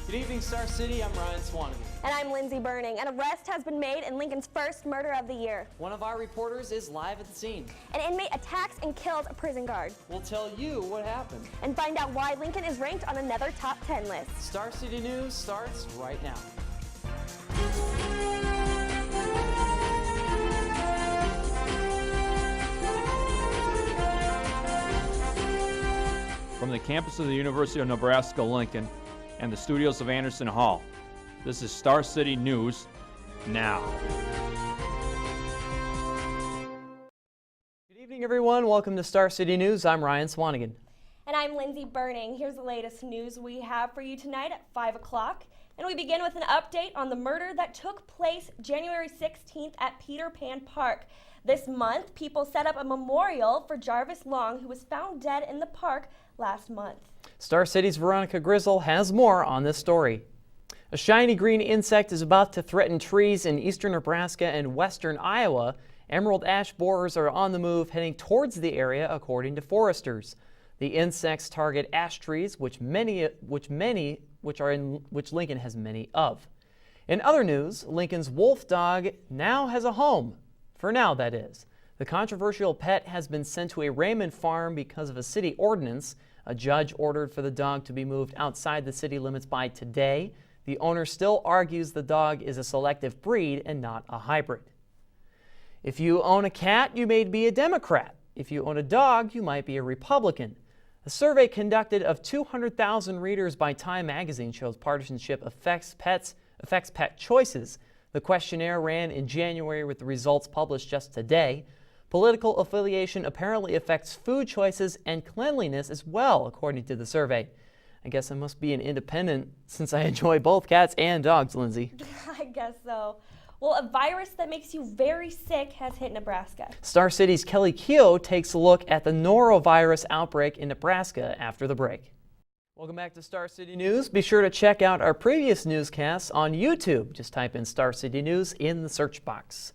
Good evening, Star City. I'm Ryan Swanigan. And I'm Lindsay Burning. An arrest has been made in Lincoln's first murder of the year. One of our reporters is live at the scene. An inmate attacks and kills a prison guard. We'll tell you what happened. And find out why Lincoln is ranked on another top 10 list. Star City News starts right now. From the campus of the University of Nebraska-Lincoln and the studios of Anderson Hall, this is Star City News Now. Good evening, everyone. Welcome to Star City News. I'm Ryan Swanigan. And I'm Lindsay Burning. Here's the latest news we have for you tonight at 5 o'clock. And we begin with an update on the murder that took place January 16th at Peter Pan Park. This month, people set up a memorial for Jarvis Long, who was found dead in the park last month. Star City's Veronica Grizzle has more on this story. A shiny green insect is about to threaten trees in eastern Nebraska and western Iowa. Emerald ash borers are on the move, heading towards the area, according to foresters. The insects target ash trees, which Lincoln has many of. In other news, Lincoln's wolf dog now has a home. For now, that is. The controversial pet has been sent to a Raymond farm because of a city ordinance. A judge ordered for the dog to be moved outside the city limits by today. The owner still argues the dog is a selective breed and not a hybrid. If you own a cat, you may be a Democrat. If you own a dog, you might be a Republican. A survey conducted of 200,000 readers by Time magazine shows partisanship affects pet choices. The questionnaire ran in January with the results published just today. Political affiliation apparently affects food choices and cleanliness as well, according to the survey. I guess I must be an independent since I enjoy both cats and dogs, Lindsay. I guess so. Well, a virus that makes you very sick has hit Nebraska. Star City's Kelly Keogh takes a look at the norovirus outbreak in Nebraska after the break. Welcome back to Star City News. Be sure to check out our previous newscasts on YouTube. Just type in Star City News in the search box.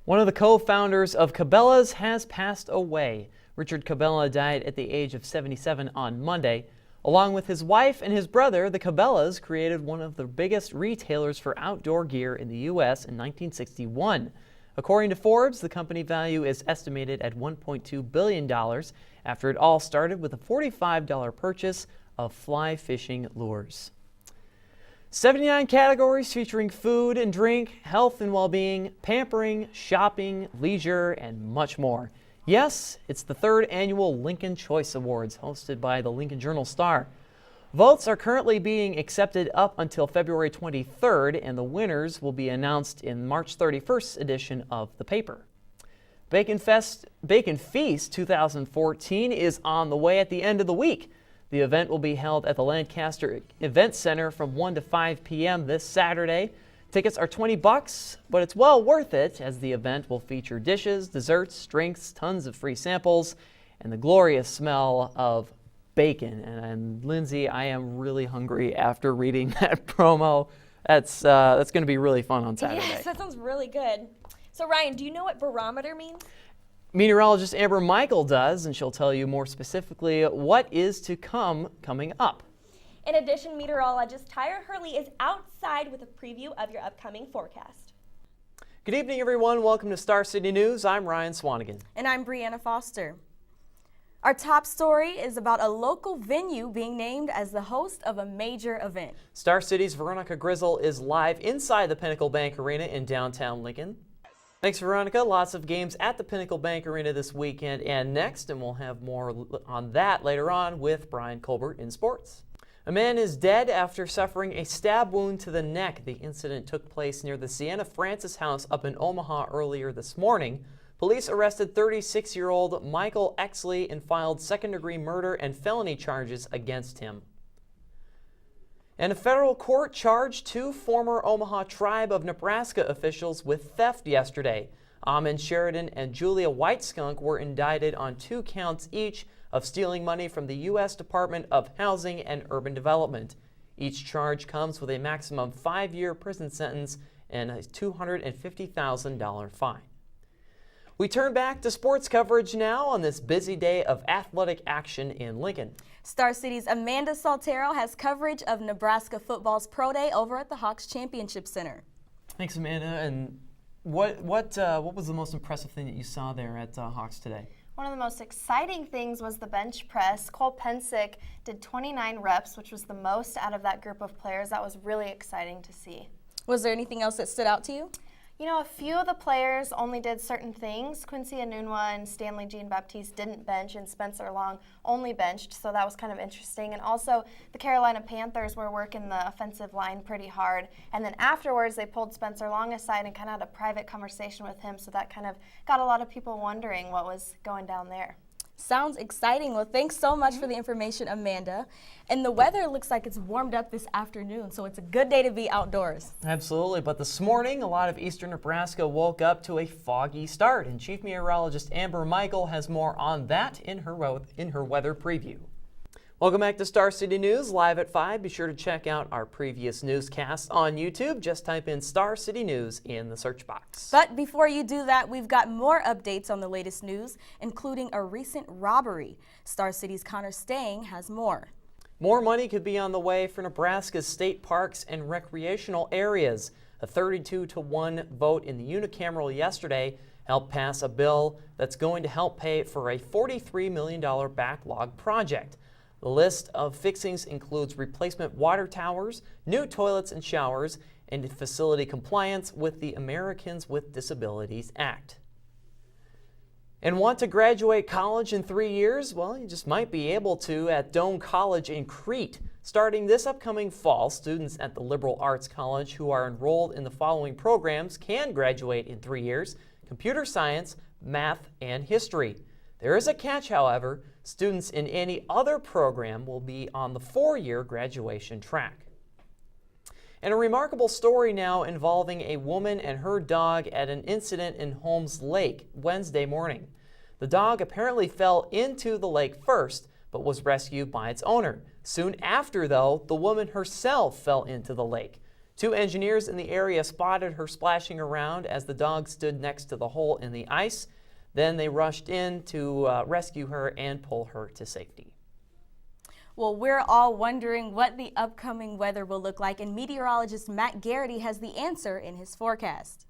One of the co-founders of Cabela's has passed away. Richard Cabela died at the age of 77 on Monday. Along with his wife and his brother, the Cabela's created one of the biggest retailers for outdoor gear in the U.S. in 1961. According to Forbes, the company value is estimated at $1.2 billion after it all started with a $45 purchase of fly fishing lures. 79 categories featuring food and drink, health and well-being, pampering, shopping, leisure, and much more. Yes, it's the third annual Lincoln Choice Awards hosted by the Lincoln Journal-Star. Votes are currently being accepted up until February 23rd, and the winners will be announced in March 31st edition of the paper. Bacon Feast 2014 is on the way at the end of the week. The event will be held at the Lancaster Event Center from 1 to 5 p.m. this Saturday. Tickets are $20, but it's well worth it as the event will feature dishes, desserts, drinks, tons of free samples, and the glorious smell of bacon. And Lindsay, I am really hungry after reading that promo. That's going to be really fun on Saturday. Yes, that sounds really good. So Ryan, do you know what barometer means? Meteorologist Amber Michael does, and she'll tell you more specifically what is to coming up. In addition, meteorologist Tyra Hurley is outside with a preview of your upcoming forecast. Good evening, everyone. Welcome to Star City News. I'm Ryan Swanigan. And I'm Brianna Foster. Our top story is about a local venue being named as the host of a major event. Star City's Veronica Grizzle is live inside the Pinnacle Bank Arena in downtown Lincoln. Thanks, Veronica. Lots of games at the Pinnacle Bank Arena this weekend and next, and we'll have more on that later on with Brian Colbert in sports. A man is dead after suffering a stab wound to the neck. The incident took place near the Sienna Francis house up in Omaha earlier this morning. Police arrested 36-year-old Michael Exley and filed second-degree murder and felony charges against him. And a federal court charged two former Omaha Tribe of Nebraska officials with theft yesterday. Amin Sheridan and Julia Whiteskunk were indicted on 2 counts each of stealing money from the U.S. Department of Housing and Urban Development. Each charge comes with a maximum 5-year prison sentence and a $250,000 fine. We turn back to sports coverage now on this busy day of athletic action in Lincoln. Star City's Amanda Saltero has coverage of Nebraska football's Pro Day over at the Hawks Championship Center. Thanks, Amanda. And what was the most impressive thing that you saw there at Hawks today? One of the most exciting things was the bench press. Cole Pensick did 29 reps, which was the most out of that group of players. That was really exciting to see. Was there anything else that stood out to you? You know, a few of the players only did certain things. Quincy Anunwa and Stanley Jean-Baptiste didn't bench, and Spencer Long only benched, so that was kind of interesting. And also, the Carolina Panthers were working the offensive line pretty hard. And then afterwards, they pulled Spencer Long aside and kind of had a private conversation with him, so that kind of got a lot of people wondering what was going down there. Sounds exciting. Well, thanks so much for the information, Amanda. And the weather looks like it's warmed up this afternoon, so it's a good day to be outdoors. Absolutely, but this morning, a lot of eastern Nebraska woke up to a foggy start, and Chief Meteorologist Amber Michael has more on that in her weather preview. Welcome back to Star City News, live at 5. Be sure to check out our previous newscasts on YouTube. Just type in Star City News in the search box. But before you do that, we've got more updates on the latest news, including a recent robbery. Star City's Connor Stang has more. More money could be on the way for Nebraska's state parks and recreational areas. A 32-1 vote in the unicameral yesterday helped pass a bill that's going to help pay for a $43 million backlog project. The list of fixings includes replacement water towers, new toilets and showers, and facility compliance with the Americans with Disabilities Act. And want to graduate college in 3 years? Well, you just might be able to at Doane College in Crete. Starting this upcoming fall, students at the Liberal Arts College who are enrolled in the following programs can graduate in 3 years: computer science, math, and history. There is a catch, however. Students in any other program will be on the 4-year graduation track. And a remarkable story now involving a woman and her dog at an incident in Holmes Lake Wednesday morning. The dog apparently fell into the lake first, but was rescued by its owner. Soon after, though, the woman herself fell into the lake. 2 engineers in the area spotted her splashing around as the dog stood next to the hole in the ice. Then they rushed in to rescue her and pull her to safety. Well, we're all wondering what the upcoming weather will look like, and meteorologist Matt Garrity has the answer in his forecast.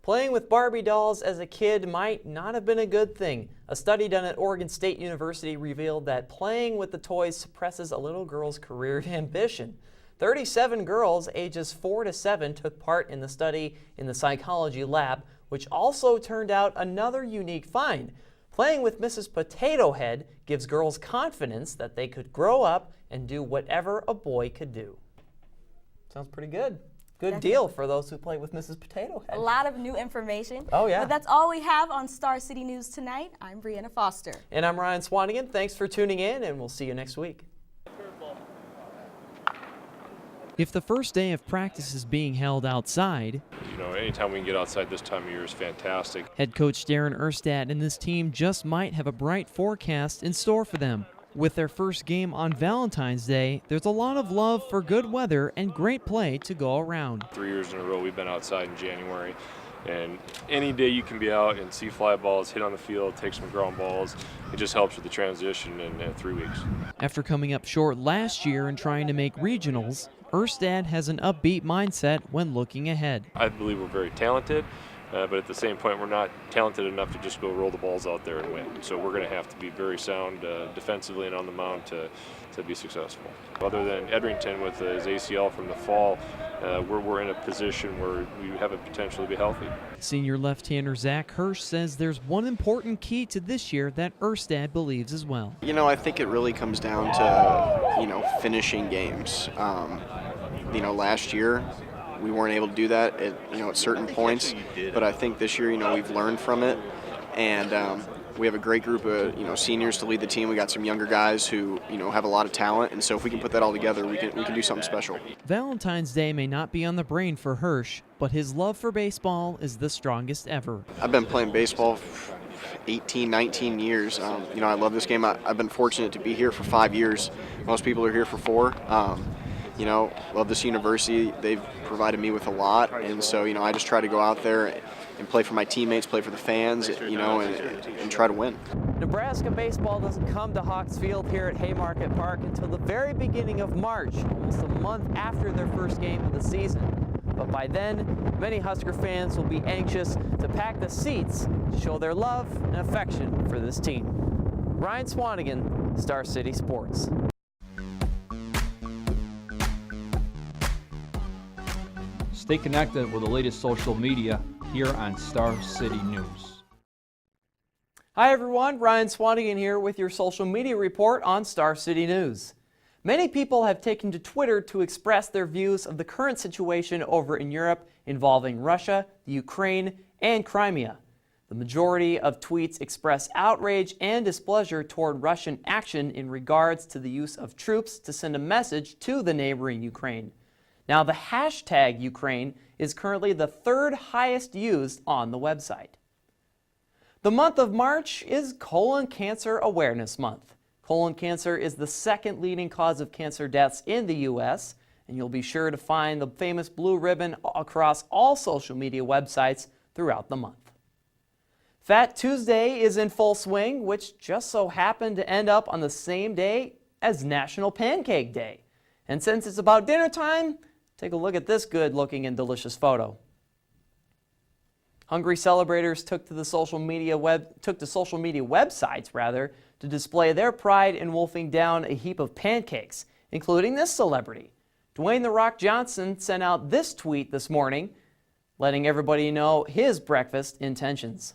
Playing with Barbie dolls as a kid might not have been a good thing. A study done at Oregon State University revealed that playing with the toys suppresses a little girl's career ambition. 37 girls ages 4 to 7 took part in the study in the psychology lab, which also turned out another unique find. Playing with Mrs. Potato Head gives girls confidence that they could grow up and do whatever a boy could do. Sounds pretty good. Good deal for those who play with Mrs. Potato Head. A lot of new information. Oh, yeah. But that's all we have on Star City News tonight. I'm Brianna Foster. And I'm Ryan Swanigan. Thanks for tuning in, and we'll see you next week. If the first day of practice is being held outside, you know, anytime we can get outside this time of year is fantastic. head coach Darren Erstad and this team just might have a bright forecast in store for them. With their first game on Valentine's Day, there's a lot of love for good weather and great play to go around. 3 years in a row we've been outside in January, and any day you can be out and see fly balls, hit on the field, take some ground balls, it just helps with the transition in 3 weeks. After coming up short last year and trying to make regionals, Erstad has an upbeat mindset when looking ahead. I believe we're very talented, but at the same point we're not talented enough to just go roll the balls out there and win. So we're going to have to be very sound defensively and on the mound to be successful. Other than Edrington with his ACL from the fall, we're in a position where we have a potential to be healthy. Senior left-hander Zach Hirsch says there's one important key to this year that Erstad believes as well. You know, I think it really comes down to, finishing games. Last year we weren't able to do that at certain points, but I think this year, we've learned from it, and we have a great group of, seniors to lead the team. We got some younger guys who, have a lot of talent, and so if we can put that all together, we can do something special. Valentine's Day may not be on the brain for Hirsch, but his love for baseball is the strongest ever. I've been playing baseball for 18, 19 years. I love this game. I've been fortunate to be here for 5 years. Most people are here for 4. Love this university. They've provided me with a lot, and so, I just try to go out there and play for my teammates, play for the fans, and try to win. Nebraska baseball doesn't come to Hawks Field here at Haymarket Park until the very beginning of March, almost a month after their first game of the season. But by then, many Husker fans will be anxious to pack the seats to show their love and affection for this team. Ryan Swanigan, Star City Sports. Stay connected with the latest social media here on Star City News. Hi everyone, Ryan Swanigan here with your social media report on Star City News. Many people have taken to Twitter to express their views of the current situation over in Europe involving Russia, the Ukraine, and Crimea. The majority of tweets express outrage and displeasure toward Russian action in regards to the use of troops to send a message to the neighboring Ukraine. Now, the hashtag Ukraine is currently the third highest used on the website. The month of March is Colon Cancer Awareness Month. Colon cancer is the second leading cause of cancer deaths in the U.S., and you'll be sure to find the famous blue ribbon across all social media websites throughout the month. Fat Tuesday is in full swing, which just so happened to end up on the same day as National Pancake Day. And since it's about dinner time, take a look at this good-looking and delicious photo. Hungry celebrators took to social media websites to display their pride in wolfing down a heap of pancakes, including this celebrity. Dwayne "The Rock" Johnson sent out this tweet this morning, letting everybody know his breakfast intentions.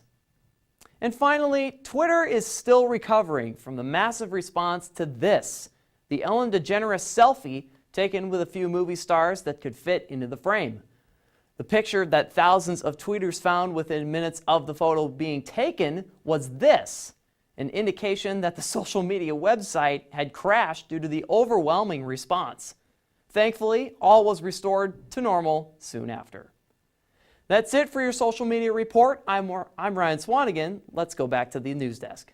And finally, Twitter is still recovering from the massive response to this, the Ellen DeGeneres selfie taken with a few movie stars that could fit into the frame. The picture that thousands of tweeters found within minutes of the photo being taken was this, an indication that the social media website had crashed due to the overwhelming response. Thankfully, all was restored to normal soon after. That's it for your social media report. I'm Ryan Swanigan. Let's go back to the news desk.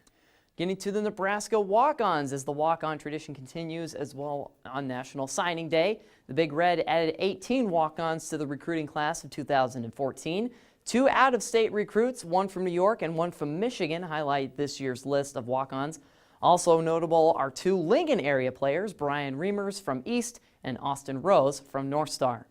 Getting to the Nebraska walk-ons as the walk-on tradition continues as well on National Signing Day. The Big Red added 18 walk-ons to the recruiting class of 2014. 2 out-of-state recruits, one from New York and one from Michigan, highlight this year's list of walk-ons. Also notable are 2 Lincoln area players, Brian Reimers from East and Austin Rose from North Star.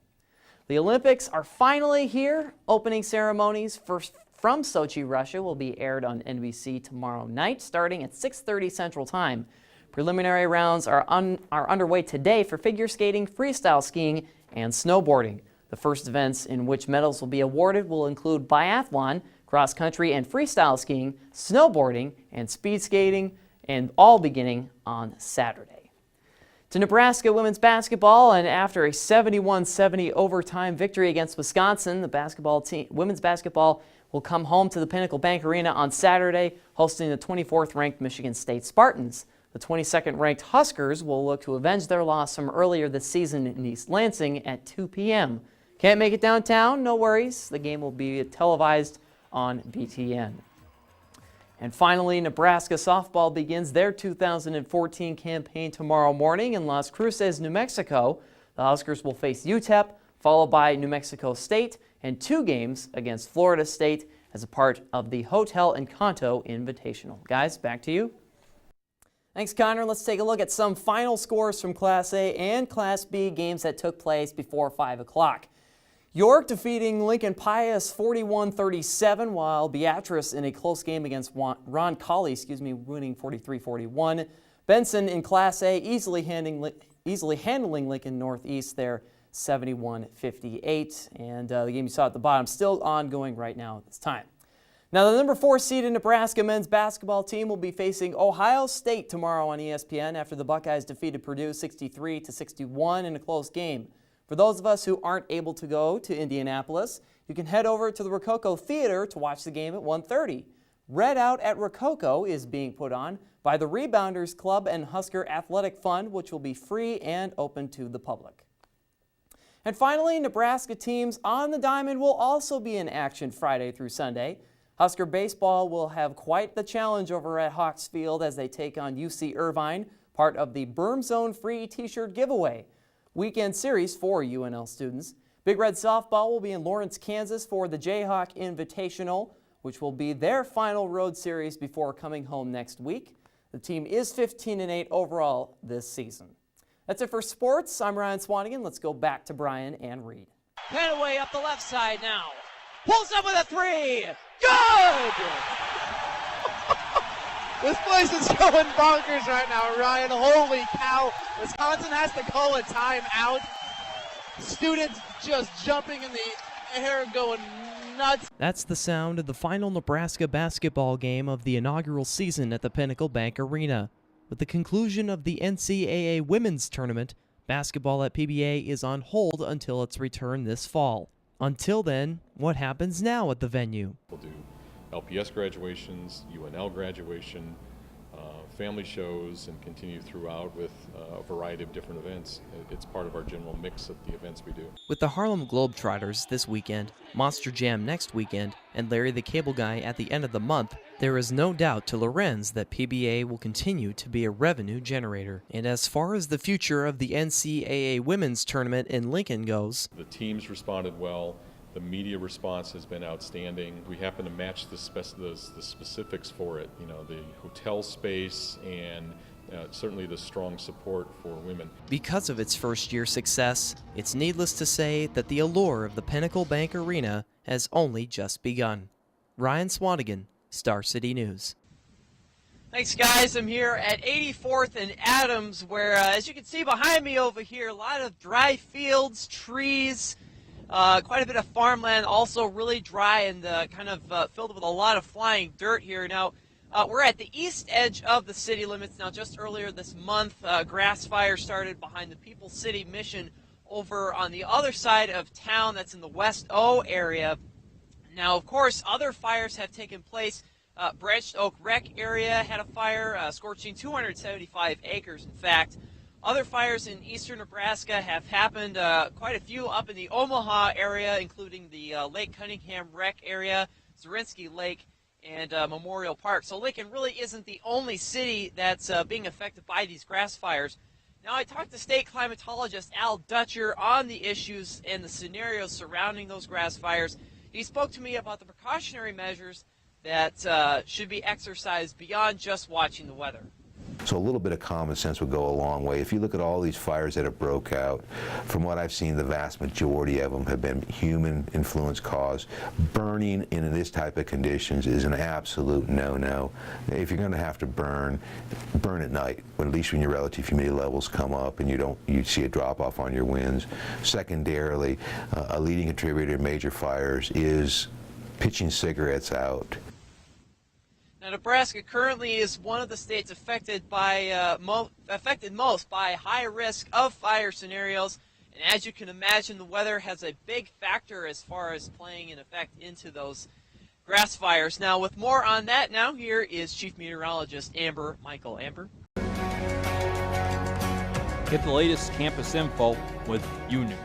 The Olympics are finally here. Opening ceremonies from Sochi, Russia will be aired on NBC tomorrow night starting at 6:30 Central Time. Preliminary rounds are underway today for figure skating, freestyle skiing, and snowboarding. The first events in which medals will be awarded will include biathlon, cross country and freestyle skiing, snowboarding, and speed skating, and all beginning on Saturday. To Nebraska women's basketball, and after a 71-70 overtime victory against Wisconsin, the women's basketball will come home to the Pinnacle Bank Arena on Saturday, hosting the 24th ranked Michigan State Spartans. The 22nd ranked Huskers will look to avenge their loss from earlier this season in East Lansing at 2 p.m. Can't make it downtown? No worries. The game will be televised on BTN. And finally, Nebraska softball begins their 2014 campaign tomorrow morning in Las Cruces, New Mexico. The Huskers will face UTEP, followed by New Mexico State, and 2 games against Florida State as a part of the Hotel Encanto Invitational. Guys, back to you. Thanks, Connor. Let's take a look at some final scores from Class A and Class B games that took place before 5 o'clock. York defeating Lincoln Pius 41-37, while Beatrice in a close game against Ron Colley, winning 43-41. Benson in Class A easily handling Lincoln Northeast there 71-58. And the game you saw at the bottom still ongoing right now at this time. Now, the number 4 seeded Nebraska men's basketball team will be facing Ohio State tomorrow on ESPN after the Buckeyes defeated Purdue 63-61 in a close game. For those of us who aren't able to go to Indianapolis, you can head over to the Rococo Theater to watch the game at 1:30. Red Out at Rococo is being put on by the Rebounders Club and Husker Athletic Fund, which will be free and open to the public. And finally, Nebraska teams on the diamond will also be in action Friday through Sunday. Husker baseball will have quite the challenge over at Hawks Field as they take on UC Irvine, part of the Berm Zone free t-shirt giveaway weekend series for UNL students. Big Red softball will be in Lawrence, Kansas for the Jayhawk Invitational, which will be their final road series before coming home next week. The team is 15-8 overall this season. That's it for sports. I'm Ryan Swanigan. Let's go back to Brian and Reed. Penaway up the left side now. Pulls up with a three. Good! This place is going bonkers right now, Ryan. Holy cow. Wisconsin has to call a timeout. Students just jumping in the air, going nuts. That's the sound of the final Nebraska basketball game of the inaugural season at the Pinnacle Bank Arena. With the conclusion of the NCAA Women's Tournament, basketball at PBA is on hold until its return this fall. Until then, what happens now at the venue? We'll do LPS graduations, UNL graduation, family shows, and continue throughout with a variety of different events. It's part of our general mix of the events we do. With the Harlem Globetrotters this weekend, Monster Jam next weekend, and Larry the Cable Guy at the end of the month, there is no doubt to Lorenz that PBA will continue to be a revenue generator. And as far as the future of the NCAA Women's Tournament in Lincoln goes, the teams responded well. The media response has been outstanding. We happen to match the specifics for it, you know, the hotel space and certainly the strong support for women. Because of its first-year success, it's needless to say that the allure of the Pinnacle Bank Arena has only just begun. Ryan Swanigan, Star City News. Thanks, guys. I'm here at 84th and Adams, where, as you can see behind me over here, a lot of dry fields, trees, quite a bit of farmland, also really dry and kind of filled with a lot of flying dirt here. Now, we're at the east edge of the city limits. Now, just earlier this month, grass fire started behind the People's City Mission over on the other side of town. That's in the West O area. Now, of course, other fires have taken place. Branched Oak Rec area had a fire, scorching 275 acres, in fact. Other fires in eastern Nebraska have happened, quite a few up in the Omaha area, including the Lake Cunningham Rec area, Zarinsky Lake, and Memorial Park. So Lincoln really isn't the only city that's being affected by these grass fires. Now, I talked to state climatologist Al Dutcher on the issues and the scenarios surrounding those grass fires. He spoke to me about the precautionary measures that should be exercised beyond just watching the weather. So a little bit of common sense would go a long way. If you look at all these fires that have broke out, from what I've seen, the vast majority of them have been human influence caused. Burning in this type of conditions is an absolute no-no. If you're going to have to burn at night, at least when your relative humidity levels come up and you see a drop off on your winds. Secondarily, a leading contributor to major fires is pitching cigarettes out. Now, Nebraska currently is one of the states affected by most by high risk of fire scenarios, and as you can imagine, the weather has a big factor as far as playing an effect into those grass fires. Now, with more on that, now here is Chief Meteorologist Amber Michael. Amber, Get the latest campus info with U-News.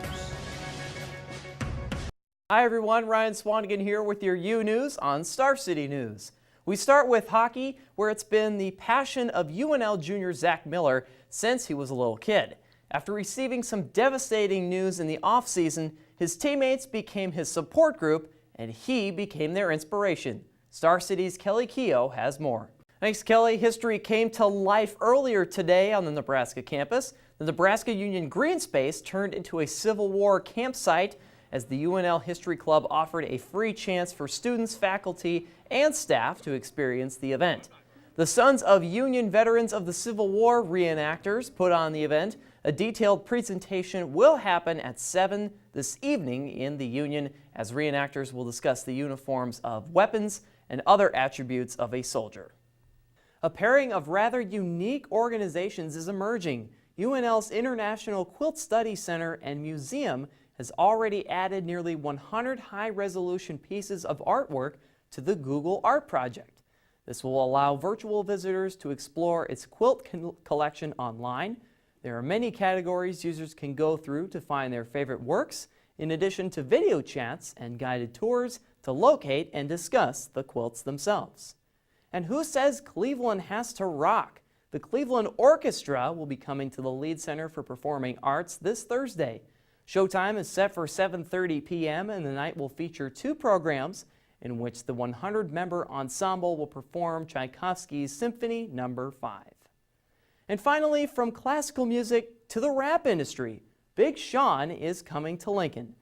Hi everyone, Ryan Swanigan here with your U News on Star City News. We start with hockey, where it's been the passion of UNL junior Zach Miller since he was a little kid. After receiving some devastating news in the offseason, his teammates became his support group and he became their inspiration. Star City's Kelly Keough has more. Thanks, Kelly. History came to life earlier today on the Nebraska campus. The Nebraska Union Green Space turned into a Civil War campsite as the UNL History Club offered a free chance for students, faculty, and staff to experience the event. The Sons of Union Veterans of the Civil War reenactors put on the event. A detailed presentation will happen at 7 this evening in the Union as reenactors will discuss the uniforms of weapons and other attributes of a soldier. A pairing of rather unique organizations is emerging. UNL's International Quilt Study Center and Museum has already added nearly 100 high-resolution pieces of artwork to the Google Art Project. This will allow virtual visitors to explore its quilt collection online. There are many categories users can go through to find their favorite works, in addition to video chats and guided tours to locate and discuss the quilts themselves. And who says Cleveland has to rock? The Cleveland Orchestra will be coming to the Lead Center for Performing Arts this Thursday. Showtime is set for 7:30 p.m. and the night will feature 2 programs, in which the 100-member ensemble will perform Tchaikovsky's Symphony No. 5. And finally, from classical music to the rap industry, Big Sean is coming to Lincoln.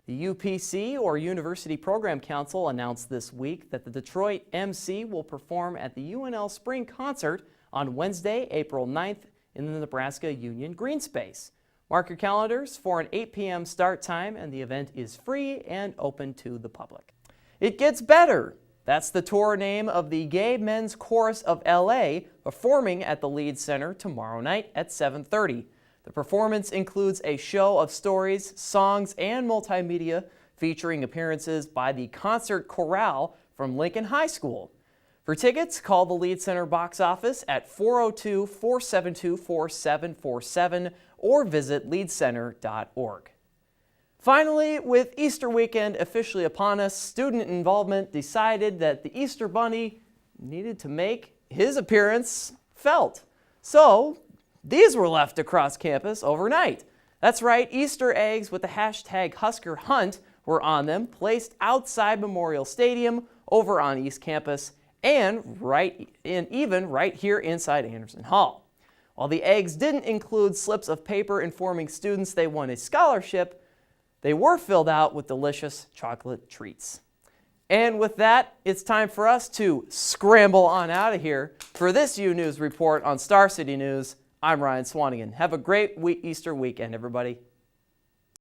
The UPC, or University Program Council, announced this week that the Detroit MC will perform at the UNL Spring Concert on Wednesday, April 9th in the Nebraska Union Green Space. Mark your calendars for an 8 p.m. start time, and the event is free and open to the public. It gets better. That's the tour name of the Gay Men's Chorus of LA, performing at the Leeds Center tomorrow night at 7:30. The performance includes a show of stories, songs, and multimedia featuring appearances by the Concert Chorale from Lincoln High School. For tickets, call the Leeds Center box office at 402-472-4747 or visit leedscenter.org. Finally, with Easter weekend officially upon us, student involvement decided that the Easter Bunny needed to make his appearance felt. So, these were left across campus overnight. That's right, Easter eggs with the hashtag Husker Hunt were on them, placed outside Memorial Stadium, over on East Campus, and even right here inside Anderson Hall. While the eggs didn't include slips of paper informing students they won a scholarship, they were filled out with delicious chocolate treats. And with that, it's time for us to scramble on out of here. For this U News report on Star City News, I'm Ryan Swanigan. Have a great Easter weekend, everybody.